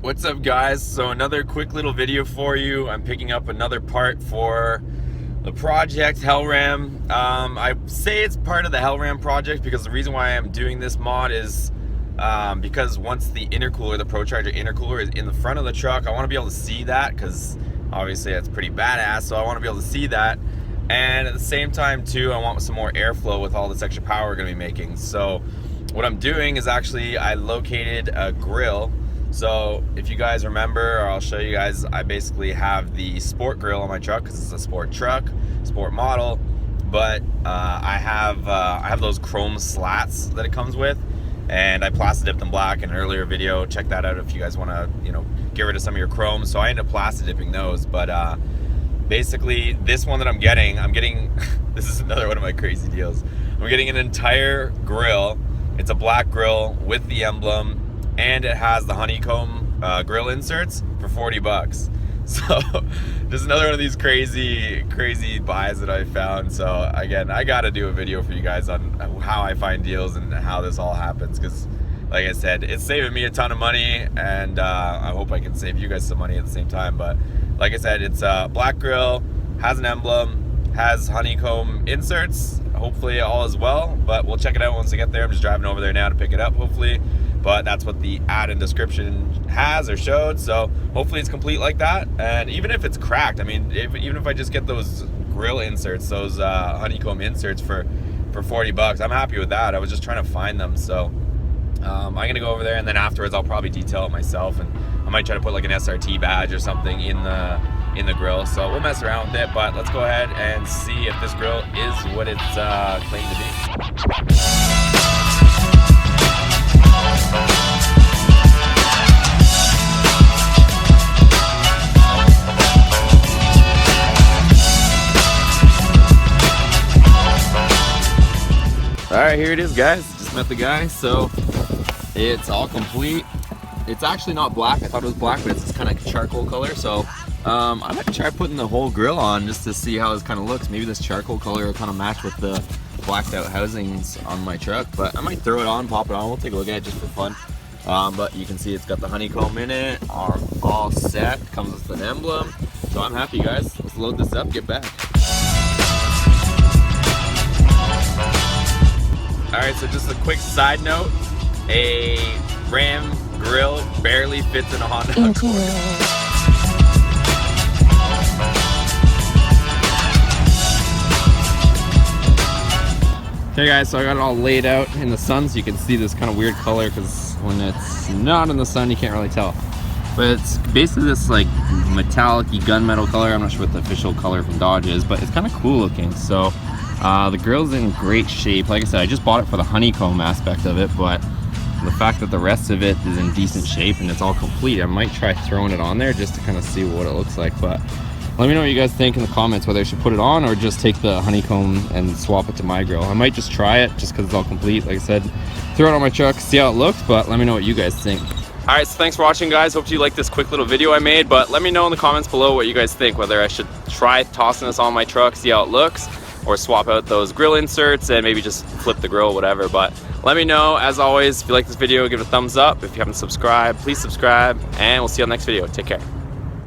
What's up, guys? So another quick little video for you. I'm picking up another part for the project HELLRAM. I say it's part of the HELLRAM project because the reason why I'm doing this mod is because once the intercooler, the procharger intercooler, is in the front of the truck, I want to be able to see that because obviously that's pretty badass. So I want to be able to see that, and at the same time too, I want some more airflow with all this extra power we're going to be making. So what I'm doing is actually I located a grill. So if you guys remember, or I'll show you guys, I basically have the sport grill on my truck because it's a sport truck, sport model. But I have those chrome slats that it comes with, and I plastic dipped them black in an earlier video. Check that out if you guys want to, get rid of some of your chrome. So I end up plastic dipping those. But basically, this one that I'm getting this is another one of my crazy deals. I'm getting an entire grill. It's a black grill with the emblem, and it has the honeycomb grill inserts for 40 bucks. So just another one of these crazy buys that I found. So again, I gotta do a video for you guys on how I find deals and how this all happens, because like I said, it's saving me a ton of money, and I hope I can save you guys some money at the same time. But like I said, it's a black grill, has an emblem, has honeycomb inserts. Hopefully all is well, but we'll check it out once I get there. I'm just driving over there now to pick it up, hopefully. But that's what the ad and description has or showed, so hopefully it's complete like that. And even if it's cracked, I mean, even if I just get those grill inserts, those honeycomb inserts for 40 bucks, I'm happy with that. I was just trying to find them. So I'm gonna go over there, and then afterwards I'll probably detail it myself, and I might try to put like an SRT badge or something in the grill. So we'll mess around with it, but let's go ahead and see if this grill is what it's claimed to be. Alright, here it is, guys. Just met the guy, so it's all complete. It's actually not black. I thought it was black, but it's this kind of charcoal color. So I might try putting the whole grill on just to see how this kind of looks. Maybe this charcoal color will kind of match with the blacked out housings on my truck. But I might throw it on, pop it on. We'll take a look at it just for fun. But you can see it's got the honeycomb in it, all set. Comes with an emblem. So I'm happy, guys. Let's load this up, get back. Alright, so just a quick side note, a Ram grill barely fits in a Honda Accord. Okay guys, so I got it all laid out in the sun so you can see this kind of weird color, because when it's not in the sun you can't really tell. But it's basically this like metallic-y gunmetal color. I'm not sure what the official color from Dodge is, but it's kind of cool looking. So the grill's in great shape. Like I said, I just bought it for the honeycomb aspect of it, but the fact that the rest of it is in decent shape and it's all complete, I might try throwing it on there just to kind of see what it looks like. But let me know what you guys think in the comments, whether I should put it on or just take the honeycomb and swap it to my grill. I might just try it just because it's all complete. Like I said, throw it on my truck, see how it looks, but let me know what you guys think. Alright, so thanks for watching, guys. Hope you liked this quick little video I made, but let me know in the comments below what you guys think, whether I should try tossing this on my truck, see how it looks, or swap out those grill inserts and maybe just flip the grill, whatever. But let me know. As always, if you like this video, give it a thumbs up. If you haven't subscribed, please subscribe, and we'll see you on the next video. Take care.